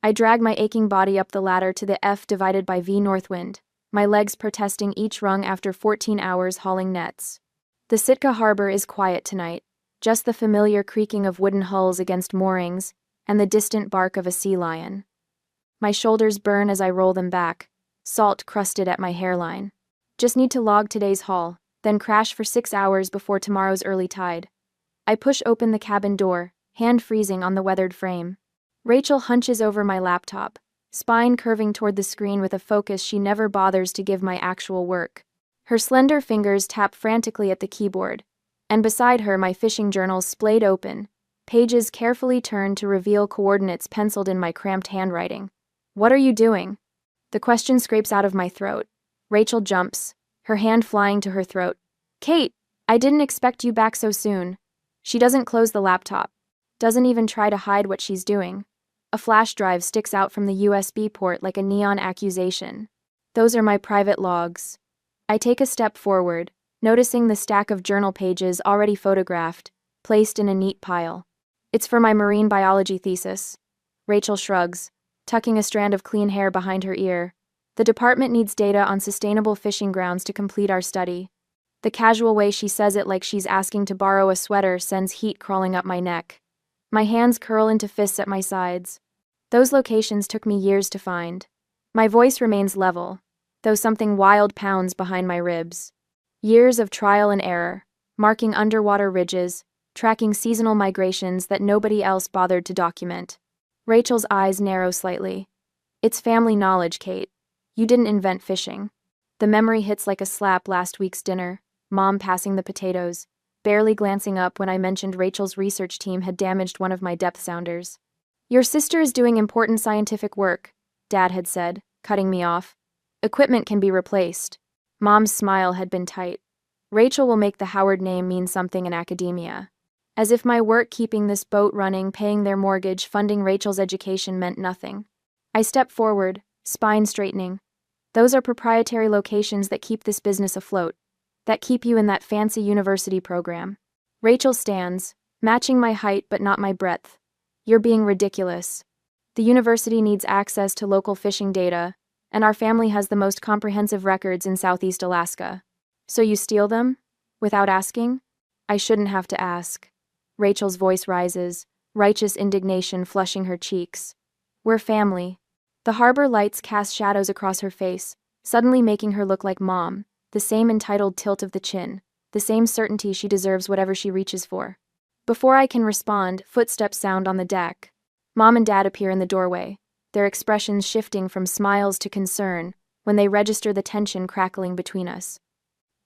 I drag my aching body up the ladder to the F divided by V Northwind, my legs protesting each rung after 14 hours hauling nets. The Sitka harbor is quiet tonight, just the familiar creaking of wooden hulls against moorings and the distant bark of a sea lion. My shoulders burn as I roll them back, salt crusted at my hairline. Just need to log today's haul, then crash for 6 hours before tomorrow's early tide. I push open the cabin door, hand freezing on the weathered frame. Rachel hunches over my laptop, spine curving toward the screen with a focus she never bothers to give my actual work. Her slender fingers tap frantically at the keyboard, and beside her my fishing journal splayed open, pages carefully turned to reveal coordinates penciled in my cramped handwriting. "What are you doing?" The question scrapes out of my throat. Rachel jumps, her hand flying to her throat. "Kate, I didn't expect you back so soon." She doesn't close the laptop, doesn't even try to hide what she's doing. A flash drive sticks out from the USB port like a neon accusation. Those are my private logs. I take a step forward, noticing the stack of journal pages already photographed, placed in a neat pile. "It's for my marine biology thesis." Rachel shrugs, tucking a strand of clean hair behind her ear. "The department needs data on sustainable fishing grounds to complete our study." The casual way she says it, like she's asking to borrow a sweater, sends heat crawling up my neck. My hands curl into fists at my sides. Those locations took me years to find. My voice remains level, though something wild pounds behind my ribs. Years of trial and error, marking underwater ridges, tracking seasonal migrations that nobody else bothered to document. Rachel's eyes narrow slightly. "It's family knowledge, Kate. You didn't invent fishing." The memory hits like a slap. Last week's dinner, Mom passing the potatoes, barely glancing up when I mentioned Rachel's research team had damaged one of my depth sounders. "Your sister is doing important scientific work," Dad had said, cutting me off. "Equipment can be replaced." Mom's smile had been tight. "Rachel will make the Howard name mean something in academia." As if my work keeping this boat running, paying their mortgage, funding Rachel's education meant nothing. I step forward, spine straightening. "Those are proprietary locations that keep this business afloat, that keep you in that fancy university program." Rachel stands, matching my height but not my breadth. "You're being ridiculous. The university needs access to local fishing data, and our family has the most comprehensive records in Southeast Alaska. So you steal them? Without asking?" "I shouldn't have to ask." Rachel's voice rises, righteous indignation flushing her cheeks. "We're family." The harbor lights cast shadows across her face, suddenly making her look like Mom, the same entitled tilt of the chin, the same certainty she deserves whatever she reaches for. Before I can respond, footsteps sound on the deck. Mom and Dad appear in the doorway, their expressions shifting from smiles to concern when they register the tension crackling between us.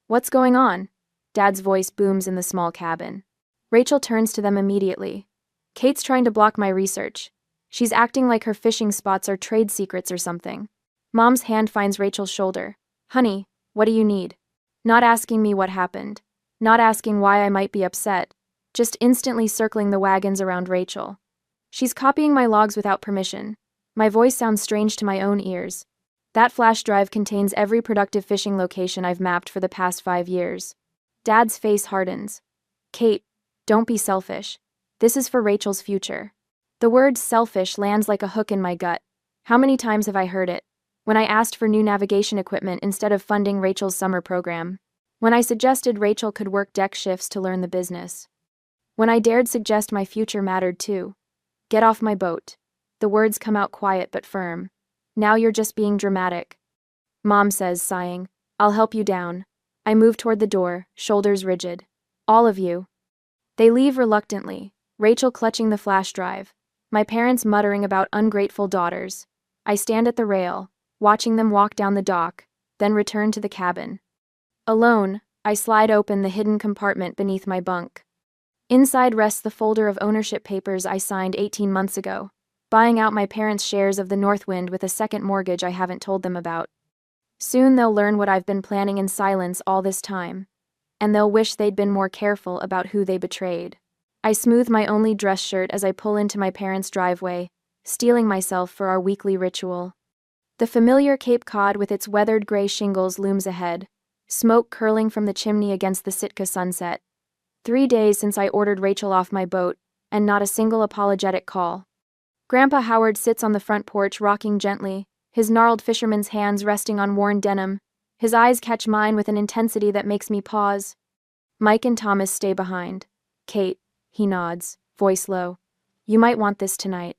"What's going on?" Dad's voice booms in the small cabin. Rachel turns to them immediately. "Kate's trying to block my research. She's acting like her fishing spots are trade secrets or something." Mom's hand finds Rachel's shoulder. "Honey, what do you need?" Not asking me what happened, not asking why I might be upset, just instantly circling the wagons around Rachel. She's copying my logs without permission. My voice sounds strange to my own ears. "That flash drive contains every productive fishing location I've mapped for the past 5 years. Dad's face hardens. "Kate, don't be selfish. This is for Rachel's future." The word selfish lands like a hook in my gut. How many times have I heard it? When I asked for new navigation equipment instead of funding Rachel's summer program. When I suggested Rachel could work deck shifts to learn the business. When I dared suggest my future mattered too. "Get off my boat." The words come out quiet but firm. "Now you're just being dramatic." Mom says, sighing, "I'll help you down." I move toward the door, shoulders rigid. "All of you." They leave reluctantly, Rachel clutching the flash drive, my parents muttering about ungrateful daughters. I stand at the rail, watching them walk down the dock, then return to the cabin. Alone, I slide open the hidden compartment beneath my bunk. Inside rests the folder of ownership papers I signed 18 months ago, buying out my parents' shares of the Northwind with a second mortgage I haven't told them about. Soon they'll learn what I've been planning in silence all this time, and they'll wish they'd been more careful about who they betrayed. I smooth my only dress shirt as I pull into my parents' driveway, steeling myself for our weekly ritual. The familiar Cape Cod with its weathered gray shingles looms ahead, smoke curling from the chimney against the Sitka sunset. 3 days since I ordered Rachel off my boat, and not a single apologetic call. Grandpa Howard sits on the front porch rocking gently, his gnarled fisherman's hands resting on worn denim. His eyes catch mine with an intensity that makes me pause. Mike and Thomas stay behind. Kate, he nods, voice low. You might want this tonight.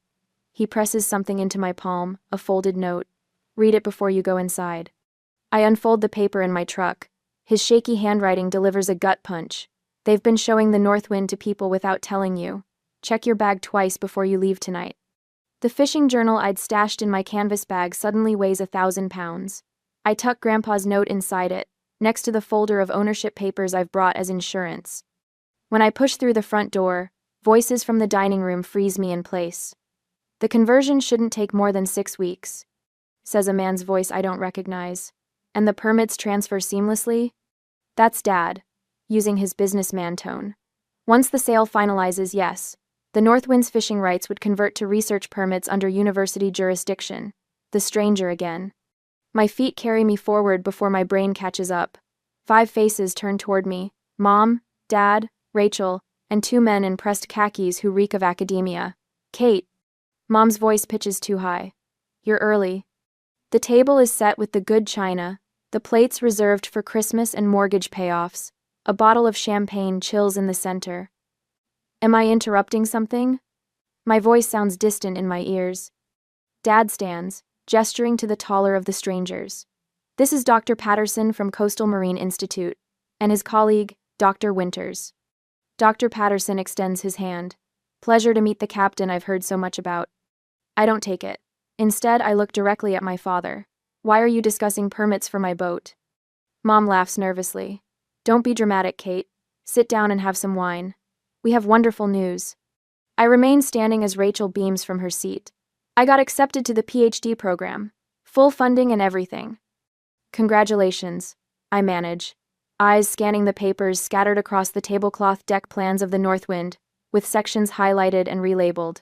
He presses something into my palm, a folded note. Read it before you go inside. I unfold the paper in my truck. His shaky handwriting delivers a gut punch. They've been showing the north wind to people without telling you. Check your bag twice before you leave tonight. The fishing journal I'd stashed in my canvas bag suddenly weighs 1,000 pounds. I tuck Grandpa's note inside it, next to the folder of ownership papers I've brought as insurance. When I push through the front door, voices from the dining room freeze me in place. The conversion shouldn't take more than 6 weeks, says a man's voice I don't recognize. And the permits transfer seamlessly? That's Dad, using his businessman tone. Once the sale finalizes, yes, the Northwind's fishing rights would convert to research permits under university jurisdiction. The stranger again. My feet carry me forward before my brain catches up. 5 faces turn toward me: Mom, Dad, Rachel, and 2 men in pressed khakis who reek of academia. Kate. Mom's voice pitches too high. You're early. The table is set with the good china, the plates reserved for Christmas and mortgage payoffs. A bottle of champagne chills in the center. Am I interrupting something? My voice sounds distant in my ears. Dad stands, gesturing to the taller of the strangers. This is Dr. Patterson from Coastal Marine Institute, and his colleague, Dr. Winters. Dr. Patterson extends his hand. Pleasure to meet the captain I've heard so much about. I don't take it. Instead, I look directly at my father. Why are you discussing permits for my boat? Mom laughs nervously. Don't be dramatic, Kate. Sit down and have some wine. We have wonderful news. I remain standing as Rachel beams from her seat. I got accepted to the PhD program. Full funding and everything. Congratulations, I manage, eyes scanning the papers scattered across the tablecloth deck plans of the Northwind, with sections highlighted and relabeled.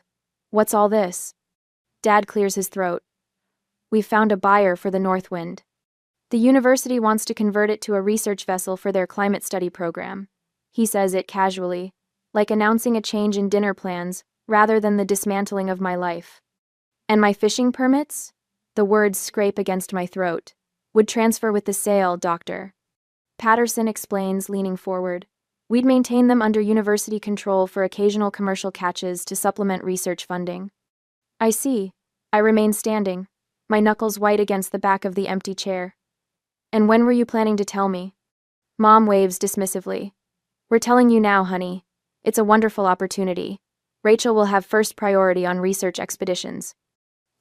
What's all this? Dad clears his throat. We've found a buyer for the Northwind. The university wants to convert it to a research vessel for their climate study program. He says it casually, like announcing a change in dinner plans rather than the dismantling of my life. And my fishing permits? The words scrape against my throat. Would transfer with the sale, Doctor. Patterson explains, leaning forward. We'd maintain them under university control for occasional commercial catches to supplement research funding. I see. I remain standing, my knuckles white against the back of the empty chair. And when were you planning to tell me? Mom waves dismissively. We're telling you now, honey. It's a wonderful opportunity. Rachel will have first priority on research expeditions.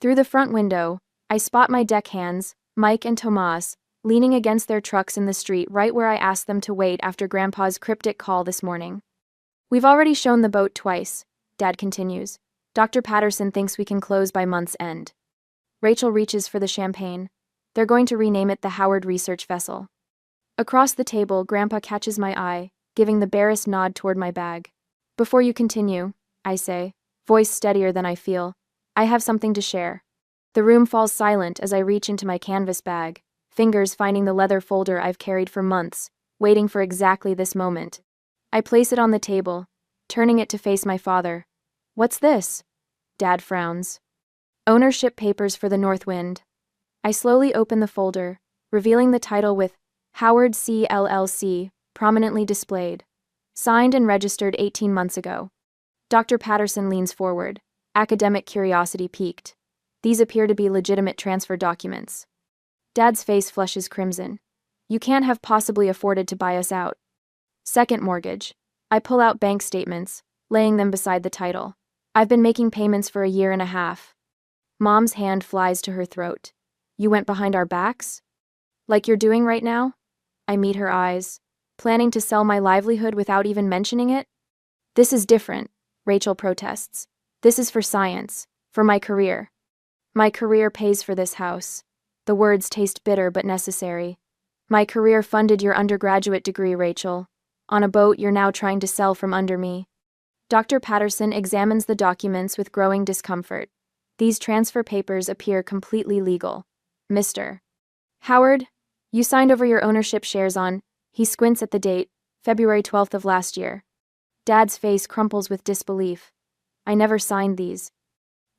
Through the front window, I spot my deckhands, Mike and Tomas, leaning against their trucks in the street right where I asked them to wait after Grandpa's cryptic call this morning. We've already shown the boat twice, Dad continues. Dr. Patterson thinks we can close by month's end. Rachel reaches for the champagne. They're going to rename it the Howard Research Vessel. Across the table, Grandpa catches my eye, giving the barest nod toward my bag. Before you continue, I say, voice steadier than I feel, I have something to share. The room falls silent as I reach into my canvas bag, fingers finding the leather folder I've carried for months, waiting for exactly this moment. I place it on the table, turning it to face my father. What's this? Dad frowns. Ownership papers for the Northwind. I slowly open the folder, revealing the title with Howard C. LLC prominently displayed. Signed and registered 18 months ago. Dr. Patterson leans forward, academic curiosity piqued. These appear to be legitimate transfer documents. Dad's face flushes crimson. You can't have possibly afforded to buy us out. Second mortgage. I pull out bank statements, laying them beside the title. I've been making payments for 1.5 years. Mom's hand flies to her throat. You went behind our backs? Like you're doing right now? I meet her eyes. Planning to sell my livelihood without even mentioning it? This is different, Rachel protests. This is for science, for my career. My career pays for this house. The words taste bitter but necessary. My career funded your undergraduate degree, Rachel. On a boat you're now trying to sell from under me. Dr. Patterson examines the documents with growing discomfort. These transfer papers appear completely legal. Mr. Howard, you signed over your ownership shares on, he squints at the date, February 12th of last year. Dad's face crumples with disbelief. I never signed these.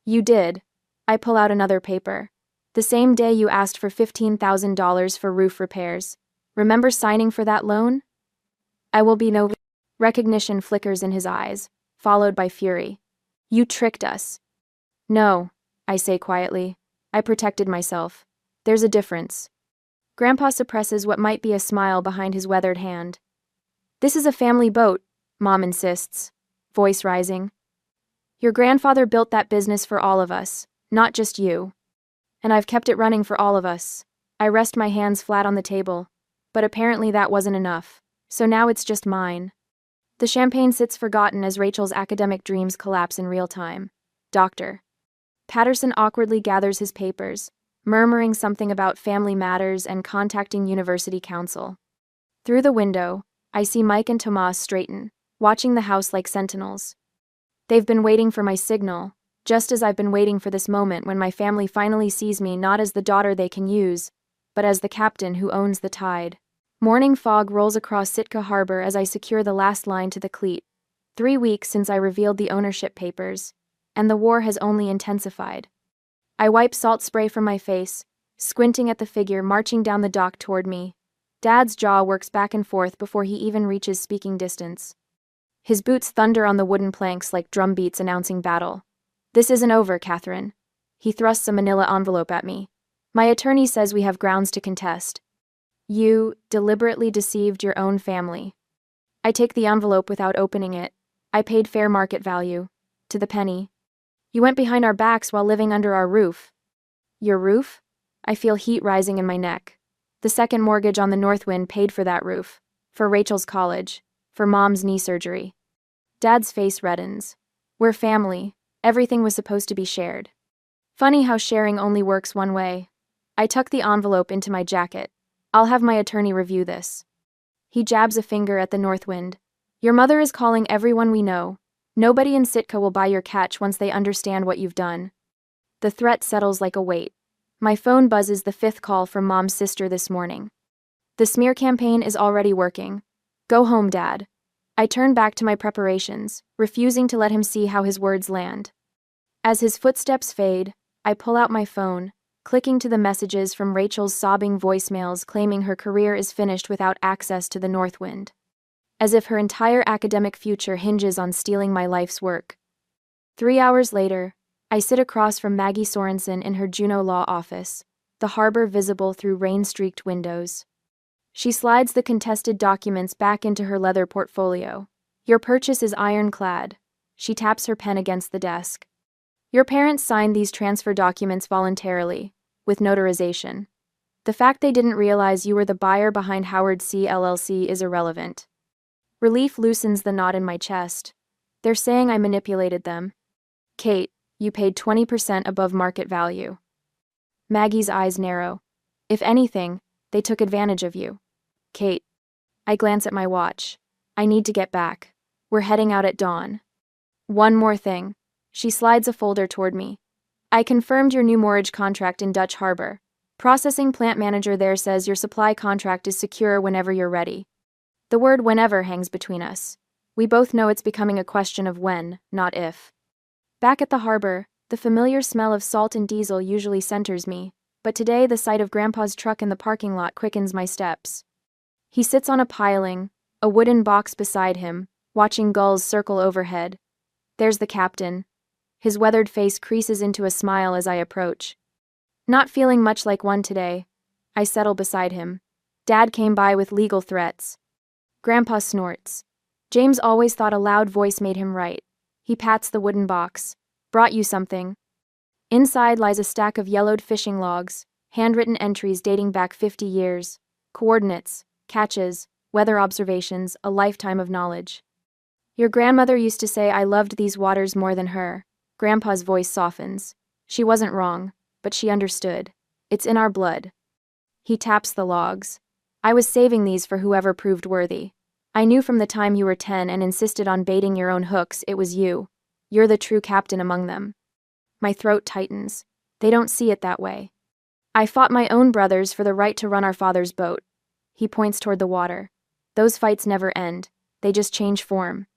You did. I pull out another paper. The same day you asked for $15,000 for roof repairs. Remember signing for that loan? I will be no. Recognition flickers in his eyes, followed by fury. You tricked us. No, I say quietly. I protected myself. There's a difference. Grandpa suppresses what might be a smile behind his weathered hand. This is a family boat, Mom insists, voice rising. Your grandfather built that business for all of us, not just you. And I've kept it running for all of us. I rest my hands flat on the table, but apparently that wasn't enough, so now it's just mine. The champagne sits forgotten as Rachel's academic dreams collapse in real time. Doctor. Patterson awkwardly gathers his papers, murmuring something about family matters and contacting university council. Through the window, I see Mike and Tomas straighten, watching the house like sentinels. They've been waiting for my signal, just as I've been waiting for this moment when my family finally sees me not as the daughter they can use, but as the captain who owns the tide. Morning fog rolls across Sitka Harbor as I secure the last line to the cleat. 3 weeks since I revealed the ownership papers, and the war has only intensified. I wipe salt spray from my face, squinting at the figure marching down the dock toward me. Dad's jaw works back and forth before he even reaches speaking distance. His boots thunder on the wooden planks like drum beats announcing battle. This isn't over, Catherine. He thrusts a manila envelope at me. My attorney says we have grounds to contest. You deliberately deceived your own family. I take the envelope without opening it. I paid fair market value. To the penny. You went behind our backs while living under our roof. Your roof? I feel heat rising in my neck. The second mortgage on the Northwind paid for that roof. For Rachel's college. For Mom's knee surgery. Dad's face reddens. We're family. Everything was supposed to be shared. Funny how sharing only works one way. I tuck the envelope into my jacket. I'll have my attorney review this. He jabs a finger at the Northwind. Your mother is calling everyone we know. Nobody in Sitka will buy your catch once they understand what you've done. The threat settles like a weight. My phone buzzes the 5th call from Mom's sister this morning. The smear campaign is already working. Go home, Dad. I turn back to my preparations, refusing to let him see how his words land. As his footsteps fade, I pull out my phone, clicking to the messages from Rachel's sobbing voicemails claiming her career is finished without access to the Northwind. As if her entire academic future hinges on stealing my life's work. 3 hours later, I sit across from Maggie Sorensen in her Juneau law office, the harbor visible through rain-streaked windows. She slides the contested documents back into her leather portfolio. Your purchase is ironclad. She taps her pen against the desk. Your parents signed these transfer documents voluntarily, with notarization. The fact they didn't realize you were the buyer behind Howard C. LLC is irrelevant. Relief loosens the knot in my chest. They're saying I manipulated them. Kate, you paid 20% above market value. Maggie's eyes narrow. If anything, they took advantage of you. Kate. I glance at my watch. I need to get back. We're heading out at dawn. One more thing. She slides a folder toward me. I confirmed your new moorage contract in Dutch Harbor. Processing plant manager there says your supply contract is secure whenever you're ready. The word whenever hangs between us. We both know it's becoming a question of when, not if. Back at the harbor, the familiar smell of salt and diesel usually centers me, but today the sight of Grandpa's truck in the parking lot quickens my steps. He sits on a piling, a wooden box beside him, watching gulls circle overhead. There's the captain. His weathered face creases into a smile as I approach. Not feeling much like one today, I settle beside him. Dad came by with legal threats. Grandpa snorts. James always thought a loud voice made him right. He pats the wooden box. Brought you something. Inside lies a stack of yellowed fishing logs, handwritten entries dating back 50 years. Coordinates, catches, weather observations, a lifetime of knowledge. Your grandmother used to say I loved these waters more than her. Grandpa's voice softens. She wasn't wrong, but she understood. It's in our blood. He taps the logs. I was saving these for whoever proved worthy. I knew from the time you were 10 and insisted on baiting your own hooks it was you. You're the true captain among them. My throat tightens. They don't see it that way. I fought my own brothers for the right to run our father's boat. He points toward the water. Those fights never end. They just change form.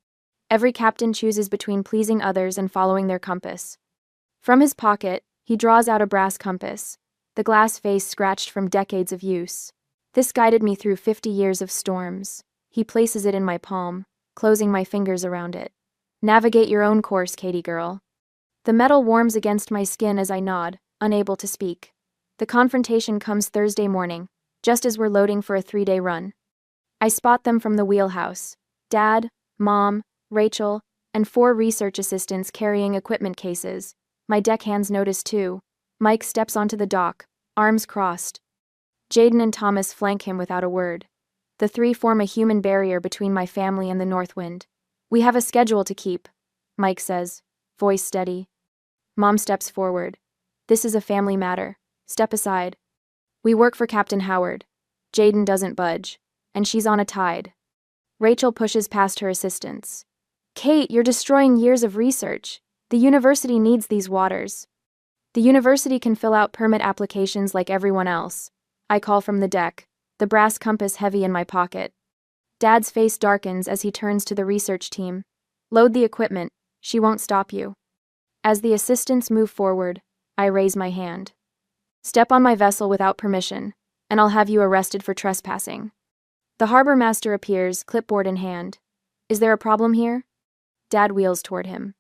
Every captain chooses between pleasing others and following their compass. From his pocket, he draws out a brass compass, the glass face scratched from decades of use. This guided me through 50 years of storms. He places it in my palm, closing my fingers around it. Navigate your own course, Katie girl. The metal warms against my skin as I nod, unable to speak. The confrontation comes Thursday morning, just as we're loading for a 3-day run. I spot them from the wheelhouse. Dad, Mom, Rachel, and 4 research assistants carrying equipment cases. My deckhands notice too. Mike steps onto the dock, arms crossed. Jaden and Thomas flank him without a word. The 3 form a human barrier between my family and the Northwind. We have a schedule to keep, Mike says, voice steady. Mom steps forward. This is a family matter. Step aside. We work for Captain Howard. Jaden doesn't budge, and she's on a tide. Rachel pushes past her assistants. Kate, you're destroying years of research. The university needs these waters. The university can fill out permit applications like everyone else. I call from the deck, the brass compass heavy in my pocket. Dad's face darkens as he turns to the research team. Load the equipment. She won't stop you. As the assistants move forward, I raise my hand. Step on my vessel without permission, and I'll have you arrested for trespassing. The harbor master appears, clipboard in hand. Is there a problem here? Dad wheels toward him.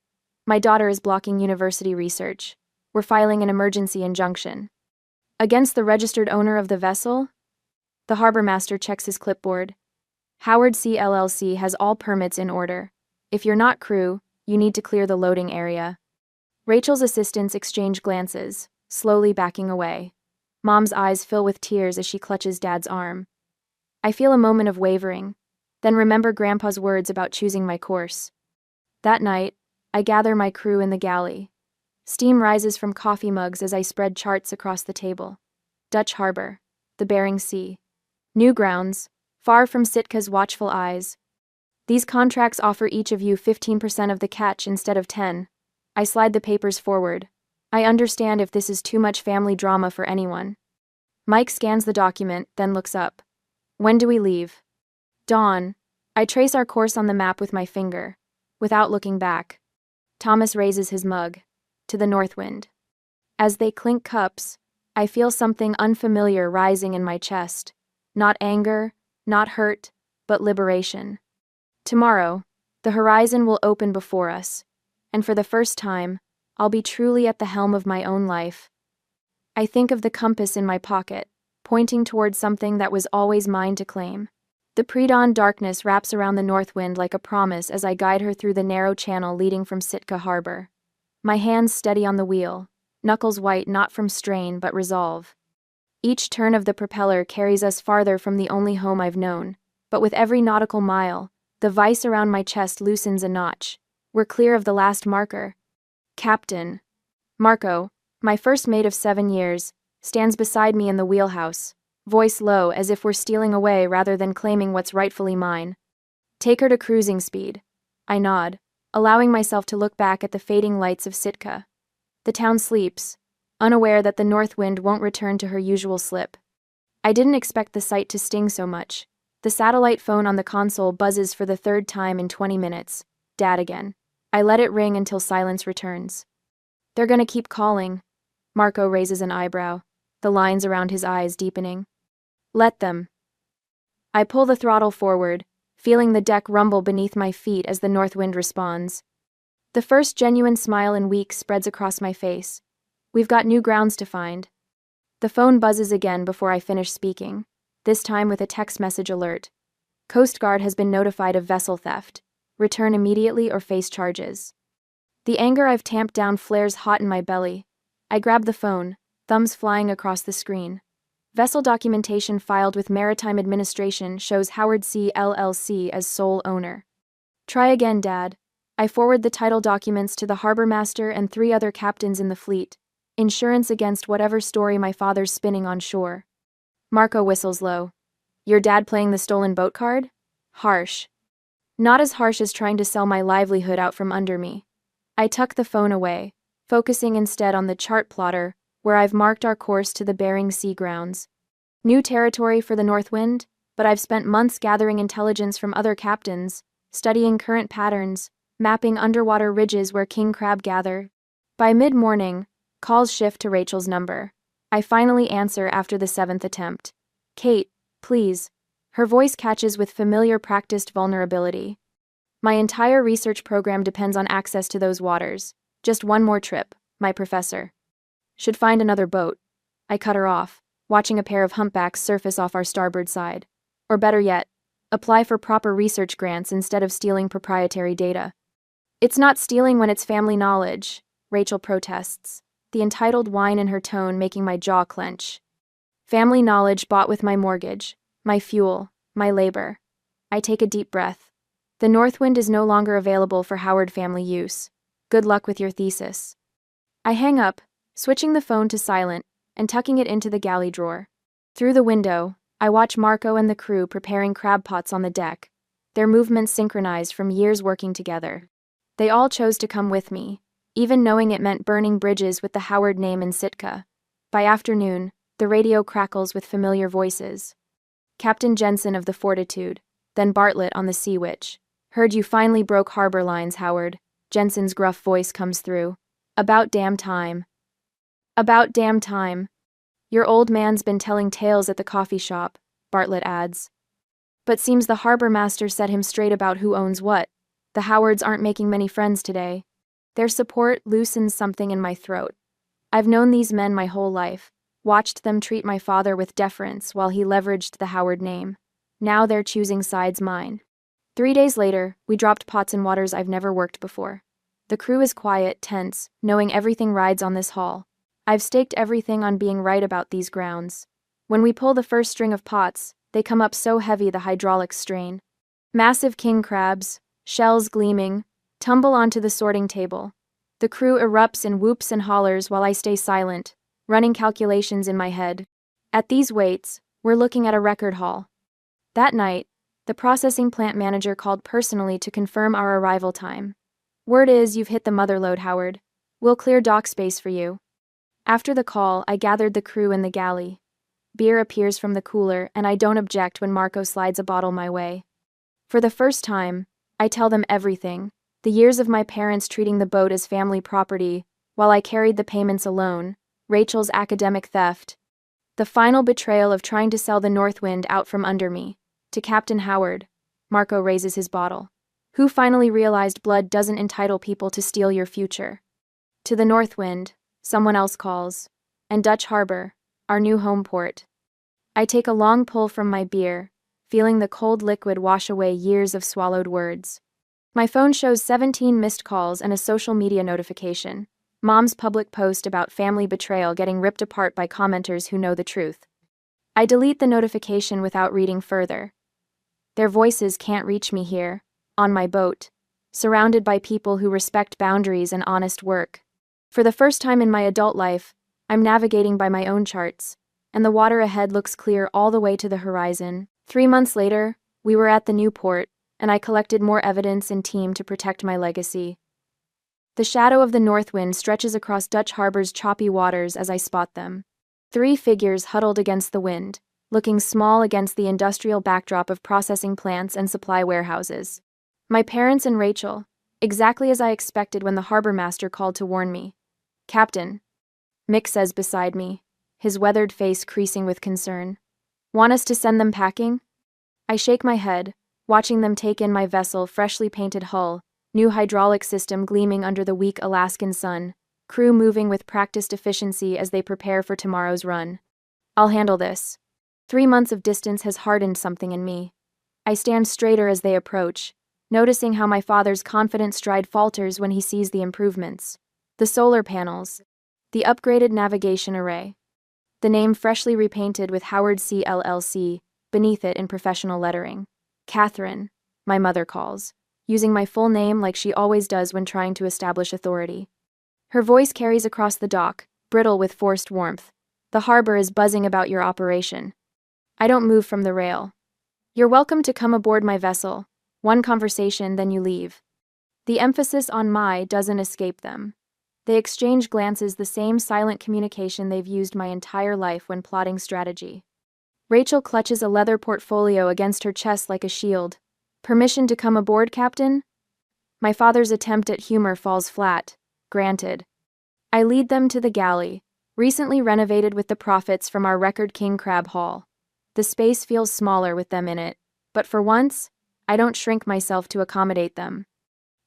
My daughter is blocking university research. We're filing an emergency injunction. Against the registered owner of the vessel? The harbor master checks his clipboard. Howard C. LLC has all permits in order. If you're not crew, you need to clear the loading area. Rachel's assistants exchange glances, slowly backing away. Mom's eyes fill with tears as she clutches Dad's arm. I feel a moment of wavering, then remember Grandpa's words about choosing my course. That night, I gather my crew in the galley. Steam rises from coffee mugs as I spread charts across the table. Dutch Harbor, the Bering Sea. New grounds, far from Sitka's watchful eyes. These contracts offer each of you 15% of the catch instead of 10. I slide the papers forward. I understand if this is too much family drama for anyone. Mike scans the document, then looks up. When do we leave? Dawn. I trace our course on the map with my finger, without looking back. Thomas raises his mug. To the Northwind. As they clink cups, I feel something unfamiliar rising in my chest. Not anger, not hurt, but liberation. Tomorrow, the horizon will open before us, and for the first time, I'll be truly at the helm of my own life. I think of the compass in my pocket, pointing toward something that was always mine to claim. The pre-dawn darkness wraps around the Northwind like a promise as I guide her through the narrow channel leading from Sitka Harbor. My hands steady on the wheel, knuckles white not from strain but resolve. Each turn of the propeller carries us farther from the only home I've known, but with every nautical mile, the vice around my chest loosens a notch. We're clear of the last marker. Captain Marco, my first mate of 7 years, stands beside me in the wheelhouse, voice low as if we're stealing away rather than claiming what's rightfully mine. Take her to cruising speed. I nod, allowing myself to look back at the fading lights of Sitka. The town sleeps, unaware that the Northwind won't return to her usual slip. I didn't expect the sight to sting so much. The satellite phone on the console buzzes for the 3rd time in 20 minutes. Dad again. I let it ring until silence returns. They're gonna keep calling. Marco raises an eyebrow, the lines around his eyes deepening. Let them. I pull the throttle forward, feeling the deck rumble beneath my feet as the Northwind responds. The first genuine smile in weeks spreads across my face. We've got new grounds to find. The phone buzzes again before I finish speaking, this time with a text message alert. Coast Guard has been notified of vessel theft. Return immediately or face charges. The anger I've tamped down flares hot in my belly. I grab the phone, thumbs flying across the screen. Vessel documentation filed with Maritime Administration shows Howard C. LLC as sole owner. Try again, Dad. I forward the title documents to the harbor master and 3 other captains in the fleet. Insurance against whatever story my father's spinning on shore. Marco whistles low. Your dad playing the stolen boat card? Harsh. Not as harsh as trying to sell my livelihood out from under me. I tuck the phone away, focusing instead on the chart plotter, where I've marked our course to the Bering Sea grounds. New territory for the Northwind, but I've spent months gathering intelligence from other captains, studying current patterns, mapping underwater ridges where king crab gather. By mid-morning, calls shift to Rachel's number. I finally answer after the 7th attempt. Kate, please. Her voice catches with familiar practiced vulnerability. My entire research program depends on access to those waters. Just one more trip, my professor. Should find another boat. I cut her off, watching a pair of humpbacks surface off our starboard side. Or better yet, apply for proper research grants instead of stealing proprietary data. It's not stealing when it's family knowledge, Rachel protests, the entitled whine in her tone making my jaw clench. Family knowledge bought with my mortgage, my fuel, my labor. I take a deep breath. The Northwind is no longer available for Howard family use. Good luck with your thesis. I hang up, switching the phone to silent and tucking it into the galley drawer. Through the window, I watch Marco and the crew preparing crab pots on the deck, their movements synchronized from years working together. They all chose to come with me, even knowing it meant burning bridges with the Howard name in Sitka. By afternoon, the radio crackles with familiar voices. Captain Jensen of the Fortitude, then Bartlett on the Sea Witch. Heard you finally broke harbor lines, Howard. Jensen's gruff voice comes through. About damn time. About damn time. Your old man's been telling tales at the coffee shop, Bartlett adds. But seems the harbor master set him straight about who owns what. The Howards aren't making many friends today. Their support loosens something in my throat. I've known these men my whole life, watched them treat my father with deference while he leveraged the Howard name. Now they're choosing sides mine. 3 days later, we dropped pots in waters I've never worked before. The crew is quiet, tense, knowing everything rides on this haul. I've staked everything on being right about these grounds. When we pull the first string of pots, they come up so heavy the hydraulics strain. Massive king crabs, shells gleaming, tumble onto the sorting table. The crew erupts in whoops and hollers while I stay silent, running calculations in my head. At these weights, we're looking at a record haul. That night, the processing plant manager called personally to confirm our arrival time. Word is you've hit the mother lode, Howard. We'll clear dock space for you. After the call, I gathered the crew in the galley. Beer appears from the cooler, and I don't object when Marco slides a bottle my way. For the first time, I tell them everything. The years of my parents treating the boat as family property, while I carried the payments alone, Rachel's academic theft, the final betrayal of trying to sell the Northwind out from under me. To Captain Howard, Marco raises his bottle. Who finally realized blood doesn't entitle people to steal your future? To the Northwind, someone else calls, and Dutch Harbor, our new home port. I take a long pull from my beer, feeling the cold liquid wash away years of swallowed words. My phone shows 17 missed calls and a social media notification. Mom's public post about family betrayal getting ripped apart by commenters who know the truth. I delete the notification without reading further. Their voices can't reach me here, on my boat, surrounded by people who respect boundaries and honest work. For the first time in my adult life, I'm navigating by my own charts, and the water ahead looks clear all the way to the horizon. 3 months later, we were at the new port, and I collected more evidence and team to protect my legacy. The shadow of the Northwind stretches across Dutch Harbor's choppy waters as I spot them. 3 figures huddled against the wind, looking small against the industrial backdrop of processing plants and supply warehouses. My parents and Rachel, exactly as I expected when the harbor master called to warn me. Captain, Mick says beside me, his weathered face creasing with concern. Want us to send them packing? I shake my head, watching them take in my vessel, freshly painted hull, new hydraulic system gleaming under the weak Alaskan sun, crew moving with practiced efficiency as they prepare for tomorrow's run. I'll handle this. 3 months of distance has hardened something in me. I stand straighter as they approach, noticing how my father's confident stride falters when he sees the improvements. The solar panels, the upgraded navigation array, the name freshly repainted with Howard C. LLC beneath it in professional lettering. Catherine, my mother calls, using my full name like she always does when trying to establish authority. Her voice carries across the dock, brittle with forced warmth. The harbor is buzzing about your operation. I don't move from the rail. You're welcome to come aboard my vessel. One conversation, then you leave. The emphasis on my doesn't escape them. They exchange glances, the same silent communication they've used my entire life when plotting strategy. Rachel clutches a leather portfolio against her chest like a shield. Permission to come aboard, Captain? My father's attempt at humor falls flat. Granted. I lead them to the galley, recently renovated with the profits from our record king crab haul. The space feels smaller with them in it, but for once, I don't shrink myself to accommodate them.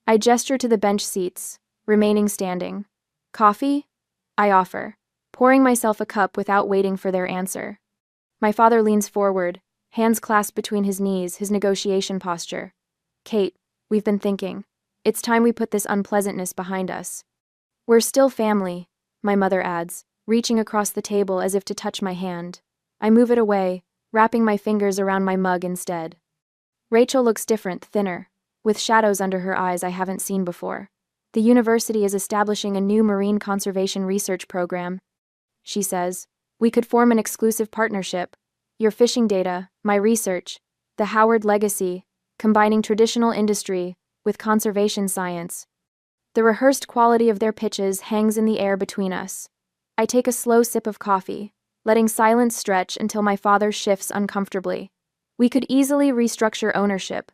I gesture to the bench seats, remaining standing. Coffee? I offer, pouring myself a cup without waiting for their answer. My father leans forward, hands clasped between his knees, his negotiation posture. Kate, we've been thinking. It's time we put this unpleasantness behind us. We're still family, my mother adds, reaching across the table as if to touch my hand. I move it away, wrapping my fingers around my mug instead. Rachel looks different, thinner, with shadows under her eyes I haven't seen before. The university is establishing a new marine conservation research program, she says. We could form an exclusive partnership. Your fishing data, my research, the Howard legacy, combining traditional industry with conservation science. The rehearsed quality of their pitches hangs in the air between us. I take a slow sip of coffee, letting silence stretch until my father shifts uncomfortably. We could easily restructure ownership,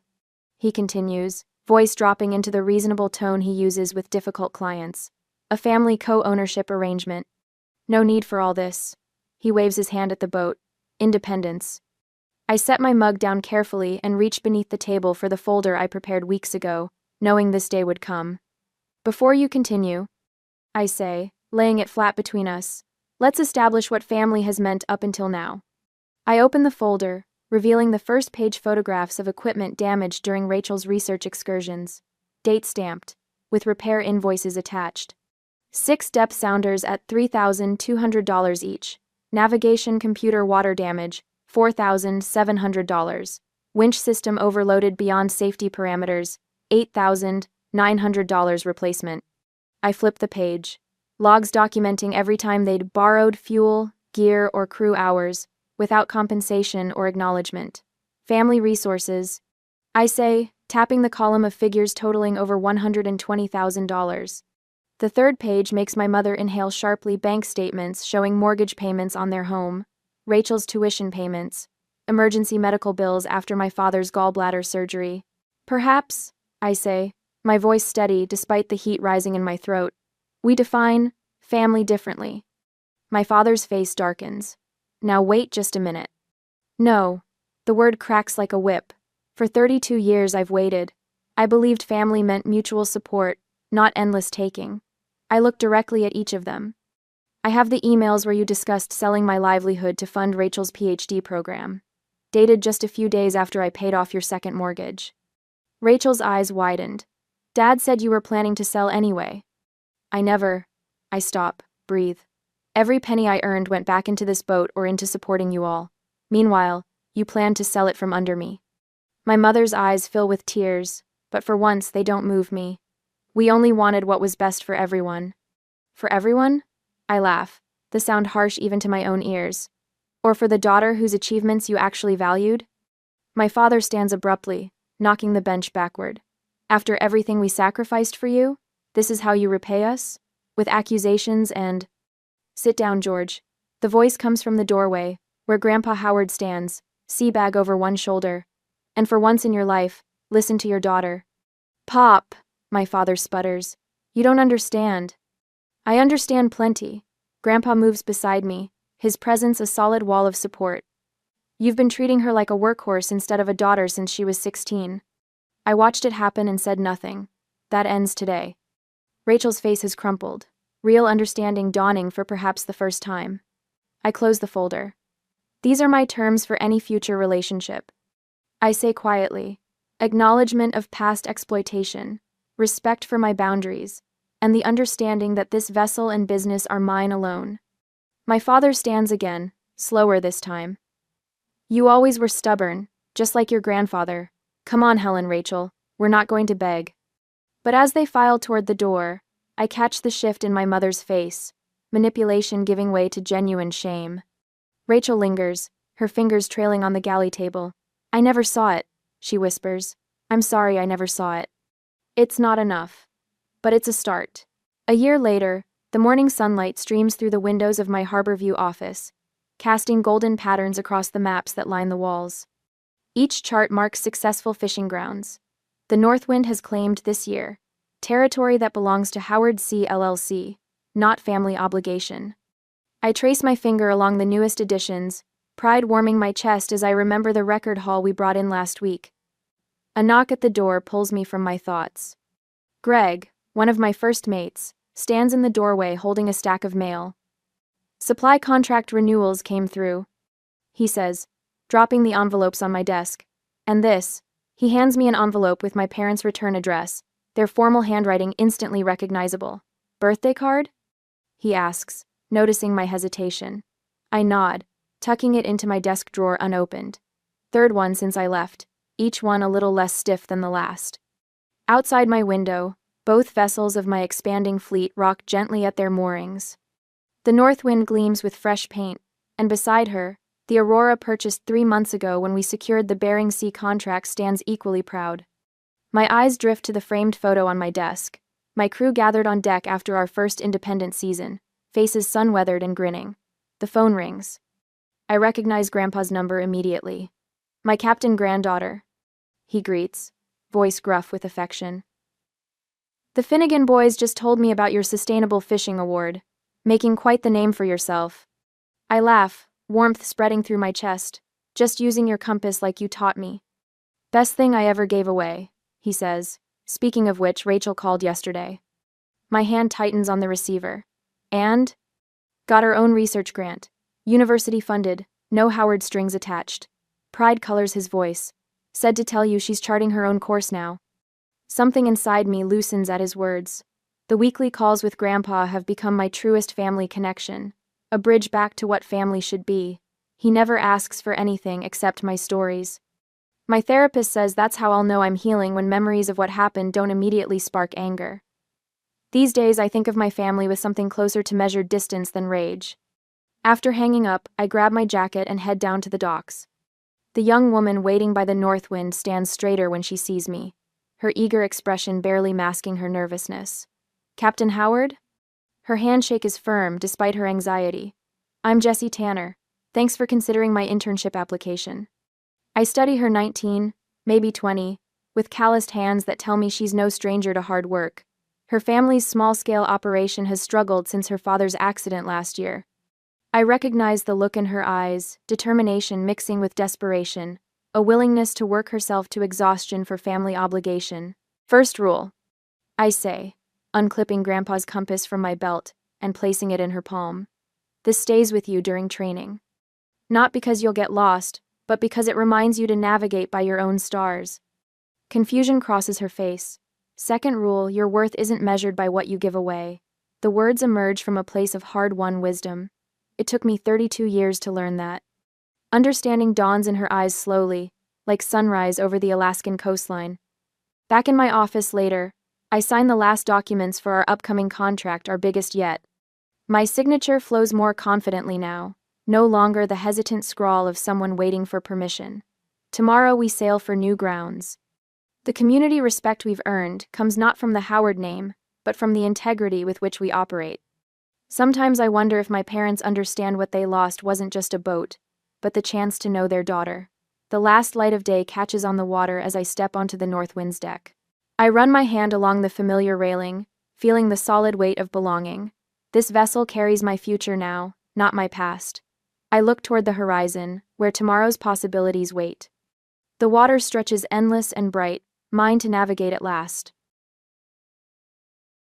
he continues, voice dropping into the reasonable tone he uses with difficult clients. A family co-ownership arrangement. No need for all this. He waves his hand at the boat. Independence. I set my mug down carefully and reach beneath the table for the folder I prepared weeks ago, knowing this day would come. Before you continue, I say, laying it flat between us, let's establish what family has meant up until now. I open the folder, revealing the first page photographs of equipment damaged during Rachel's research excursions. Date stamped, with repair invoices attached. 6 depth sounders at $3,200 each. Navigation computer water damage, $4,700. Winch system overloaded beyond safety parameters, $8,900 replacement. I flip the page. Logs documenting every time they'd borrowed fuel, gear, or crew hours, without compensation or acknowledgement. Family resources. I say, tapping the column of figures totaling over $120,000. The third page makes my mother inhale sharply. Bank statements showing mortgage payments on their home, Rachel's tuition payments, emergency medical bills after my father's gallbladder surgery. Perhaps, I say, my voice steady despite the heat rising in my throat, we define family differently. My father's face darkens. Now wait just a minute. No, the word cracks like a whip. For 32 years I've waited. I believed family meant mutual support, not endless taking. I look directly at each of them. I have the emails where you discussed selling my livelihood to fund Rachel's PhD program, dated just a few days after I paid off your second mortgage. Rachel's eyes widened. Dad said you were planning to sell anyway. I stop, breathe. Every penny I earned went back into this boat or into supporting you all. Meanwhile, you planned to sell it from under me. My mother's eyes fill with tears, but for once they don't move me. We only wanted what was best for everyone. For everyone? I laugh, the sound harsh even to my own ears. Or for the daughter whose achievements you actually valued? My father stands abruptly, knocking the bench backward. After everything we sacrificed for you, this is how you repay us? With accusations and... Sit down, George. The voice comes from the doorway, where Grandpa Howard stands, sea bag over one shoulder. And for once in your life, listen to your daughter. Pop, my father sputters. You don't understand. I understand plenty. Grandpa moves beside me, his presence a solid wall of support. You've been treating her like a workhorse instead of a daughter since she was 16. I watched it happen and said nothing. That ends today. Rachel's face has crumpled, real understanding dawning for perhaps the first time. I close the folder. These are my terms for any future relationship. I say quietly, acknowledgement of past exploitation, respect for my boundaries, and the understanding that this vessel and business are mine alone. My father stands again, slower this time. You always were stubborn, just like your grandfather. Come on, Helen, Rachel, we're not going to beg. But as they file toward the door, I catch the shift in my mother's face, manipulation giving way to genuine shame. Rachel lingers, her fingers trailing on the galley table. I never saw it, she whispers. I'm sorry I never saw it. It's not enough. But it's a start. A year later, the morning sunlight streams through the windows of my Harborview office, casting golden patterns across the maps that line the walls. Each chart marks successful fishing grounds. The Northwind has claimed this year territory that belongs to Howard C. LLC, not family obligation. I trace my finger along the newest editions, pride warming my chest as I remember the record haul we brought in last week. A knock at the door pulls me from my thoughts. Greg, one of my first mates, stands in the doorway holding a stack of mail. Supply contract renewals came through, he says, dropping the envelopes on my desk. And this, he hands me an envelope with my parents' return address, their formal handwriting instantly recognizable. Birthday card? He asks, noticing my hesitation. I nod, tucking it into my desk drawer unopened. Third one since I left, each one a little less stiff than the last. Outside my window, both vessels of my expanding fleet rock gently at their moorings. The north wind gleams with fresh paint, and beside her, the Aurora purchased 3 months ago when we secured the Bering Sea contract stands equally proud. My eyes drift to the framed photo on my desk. My crew gathered on deck after our first independent season, faces sun-weathered and grinning. The phone rings. I recognize Grandpa's number immediately. My captain granddaughter, he greets, voice gruff with affection. The Finnegan boys just told me about your Sustainable Fishing Award, making quite the name for yourself. I laugh, warmth spreading through my chest, just using your compass like you taught me. Best thing I ever gave away, he says, speaking of which Rachel called yesterday. My hand tightens on the receiver. And? Got her own research grant. University funded, no Howard strings attached. Pride colors his voice. Said to tell you she's charting her own course now. Something inside me loosens at his words. The weekly calls with Grandpa have become my truest family connection, a bridge back to what family should be. He never asks for anything except my stories. My therapist says that's how I'll know I'm healing when memories of what happened don't immediately spark anger. These days I think of my family with something closer to measured distance than rage. After hanging up, I grab my jacket and head down to the docks. The young woman waiting by the north wind stands straighter when she sees me, her eager expression barely masking her nervousness. Captain Howard? Her handshake is firm despite her anxiety. I'm Jessie Tanner. Thanks for considering my internship application. I study her 19, maybe 20, with calloused hands that tell me she's no stranger to hard work. Her family's small-scale operation has struggled since her father's accident last year. I recognize the look in her eyes, determination mixing with desperation, a willingness to work herself to exhaustion for family obligation. First rule, I say, unclipping Grandpa's compass from my belt and placing it in her palm. This stays with you during training. Not because you'll get lost, but because it reminds you to navigate by your own stars. Confusion crosses her face. Second rule, your worth isn't measured by what you give away. The words emerge from a place of hard-won wisdom. It took me 32 years to learn that. Understanding dawns in her eyes slowly, like sunrise over the Alaskan coastline. Back in my office later, I sign the last documents for our upcoming contract, our biggest yet. My signature flows more confidently now, no longer the hesitant scrawl of someone waiting for permission. Tomorrow we sail for new grounds. The community respect we've earned comes not from the Howard name, but from the integrity with which we operate. Sometimes I wonder if my parents understand what they lost wasn't just a boat, but the chance to know their daughter. The last light of day catches on the water as I step onto the north wind's deck. I run my hand along the familiar railing, feeling the solid weight of belonging. This vessel carries my future now, not my past. I look toward the horizon, where tomorrow's possibilities wait. The water stretches endless and bright, mine to navigate at last.